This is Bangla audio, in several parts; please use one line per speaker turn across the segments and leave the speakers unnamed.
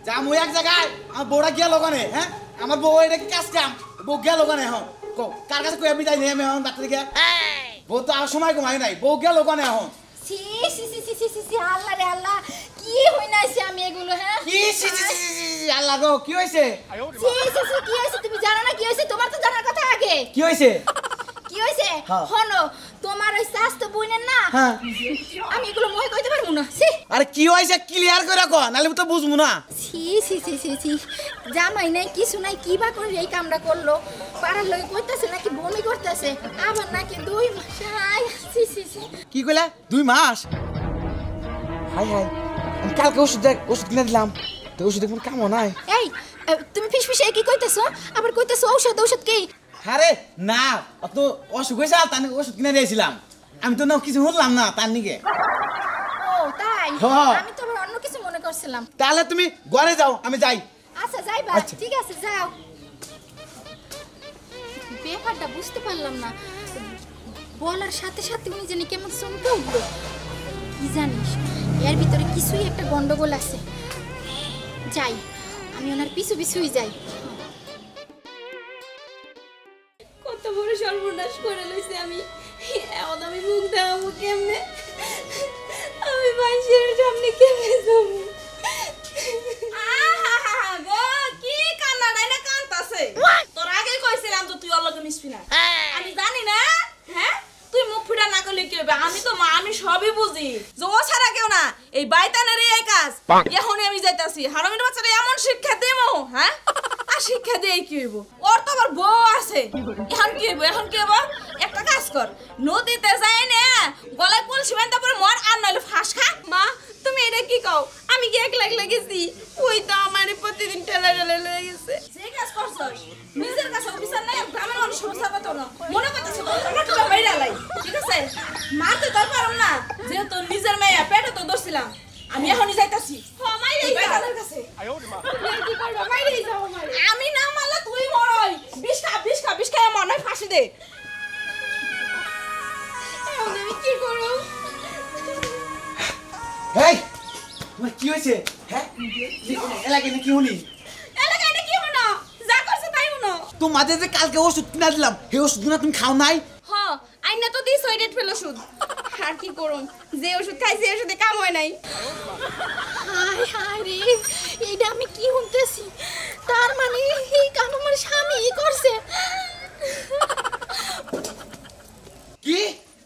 যাম ওই এক জায়গায় আমার বউটা গিয়া লোকানে হ্যাঁ আমার বউ এটা কি কাজ কাম বউ গিয়া লোকানে এখন কার কাছে কই আমি যাই নাই আমি এখন ডাক্তার দিকে বউ তো আর সময় কমাই নাই বউ গিয়া লোকানে এখন
সি সি সি সি সি সি আল্লাহ রে আল্লাহ কি হইনাছে আমি এগুলো হ্যাঁ
কি সি সি সি আল্লাহ গো কি হইছে
সি সি সি কি হইছে তুমি জানো না কি হইছে তোমার তো জানার কথা আগে
কি হইছে
কি হইছে হনো তোমার ওই স্বাস্থ্য বইনেন না
হ্যাঁ
আমি এগুলো মই কইতে পারমু না সি
আরে কি হইছে ক্লিয়ার করে কো নালে তো বুঝমু না
সি সি সি সি সি জামাই নাই কিছু নাই কি বা করে এই কামটা করলো পাড়ার লোক কইতাছে নাকি বমি করতেছে আবার নাকি 2 মাস আই সি সি সি
কি কইলা 2 মাস হাই হাই আমি কালকে ওষুধ কিনে দিলাম তো ওষুধ এখন কামও নাই
এই তুমি ফিসফিসে কি কইতাছো আবার কইতাছো ঔষধ কি
আরে না তো অসুখ হয়েছে তার ওষুধ কিনে দিয়েছিলাম আমি তো না কিছু শুনলাম না তার নিকে
ও তাই আমি তো আবার অন্য কিছু মনে করছিলাম
তাহলে তুমি ঘরে যাও আমি যাই
আচ্ছা যাইবা ঠিক আছে যাও ব্যাপারটা বুঝতে পারলাম না বলার সাথে সাথে উনি জানি কেমন চমকে উঠলো কি জানিস এর ভিতরে কিছুই একটা গন্ডগোল আছে যাই আমি ওনার পিছু পিছুই যাই
কত বড় সর্বনাশ করে লইছে আমি এখন আমি মুখ দেখাবো কেমনে আমি মানুষের সামনে কেমনে যাবো গো কি কান্নাটাই না কান্তাছে তোর আগে কইছিলাম তো তুই অলগে মিশবি না আমি জানি না হ্যাঁ তুই মুখ ফুটা না করলে কি হবে আমি তো মা আমি সবই বুঝি যে ও ছাড়া কেউ না এই বাইতানের এই কাজ এখনই আমি যাইতাছি হারামির বাচ্চাটা এমন শিক্ষা দেবো হ্যাঁ আর শিক্ষা দিয়ে কি হইব ওর তো আবার বউ আছে এখন কি হইব একটা কাজ কর নদীতে যাই না গলায় কলসি বাঁধতে পরে মর আর নইলে ফাঁস খা মা তুমি এটা কি কও আমি কি একলা গেছি ওই তো আমারে প্রতিদিন ঠেলা লয়ে গেছে যে কাজ করছস নিজের কাছে অফিসার নাই গ্রামের মানুষ সমস্যা কত না মনে করতেছ তোর বাইরে লাই ঠিক আছে মারতে তোর পারম না যেহেতু নিজের মেয়ে পেটে তো দছিলাম আমি এখনই যাইতাছি মাইরেই যাও কাছে কি করব মাইরেই যাও আমি না মারলে তুই মরই বিষ খা মনে ফাঁসি দে আমি কি করব
এই তোমার কি হইছে হ্যাঁ এলাকায় কি হলি
এলাকায় কি হলো যা করছ তাই হলো
তোমাদের যে কালকে ওষুধ কিনে দিলাম সেই ওষুধ তুমি খাও নাই
হ আইনা তো দিস ওই রেট ফেল ওষুধ আর কি করুম যে ওষুধ খাইছি এই ওষুধে কাম হয় নাই
হায় হায় রে এইটা আমি কি শুনতেছি তার মানে এই কাম আমার স্বামী করছে
কি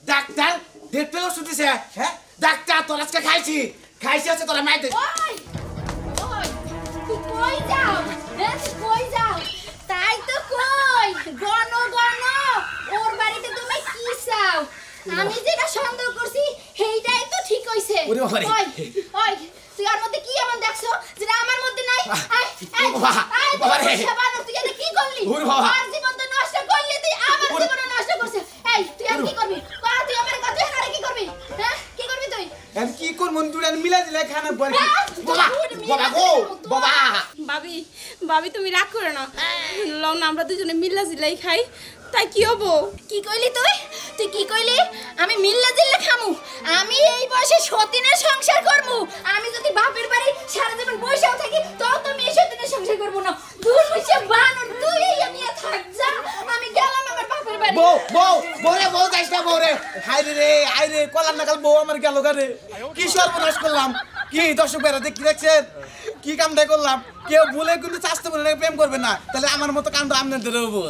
ডাক্তার দেখতে ওষুধ দিছে হ্যাঁ ডাক্তার তোর আজকে খাইছি আছে তোরা মাইতে
ওই ওই তুই কই যাও তুই কই যাও তাই তো কই গণ ওর বাড়িতে তুমি কি চাও আমি যেটা সন্দেহ করছি সেইটাই তো ঠিক হইছে
ওরে বাবারে।
ওই তুই আর মধ্যে কি এমন দেখছো যেটা আমার মধ্যে নাই
বাবারে।
তুই এটা কি করলি
ওরে বাবা।
আর জীবন তো নষ্ট করলি তুই আমার জীবন নষ্ট করছিস এই তুই আর কি করবি তুই আমার কাছে হারে কি করবি হ্যাঁ কি করবি তুই
আমি কি করব তুই মিলা দিলে খানা পরে
হ্যাঁ,
বাবা বাবা গো বাবা
ভাবি তুমি রাগ করো না লও না আমরা দুজনে মিল্লা জিলাই খাই তাই কি হবো
কি কইলি তুই কি কইলি আমি মিল্লা জিল্লা খামু আমি এই বয়সে সতীনের সংসার করমু আমি যদি বাপের বাড়ি সারা জীবন বসেও থাকি তো তুমি এই সতীনের সংসার করব না দূর হইছে বানর তুই এই আমি থাক যা আমি গেলাম আমার বাপের বাড়ি
বউ যাইস না বউ রে হাই রে কলাম না কাল বউ আমার গেল গারে কি সর্বনাশ করলাম কি দর্শক বেড়া দেখি দেখছেন কি কামটা করলাম কেউ বলে কিন্তু চাষতে বলে প্রেম করবে না তাহলে আমার মতো কামটা আপনাদের হবো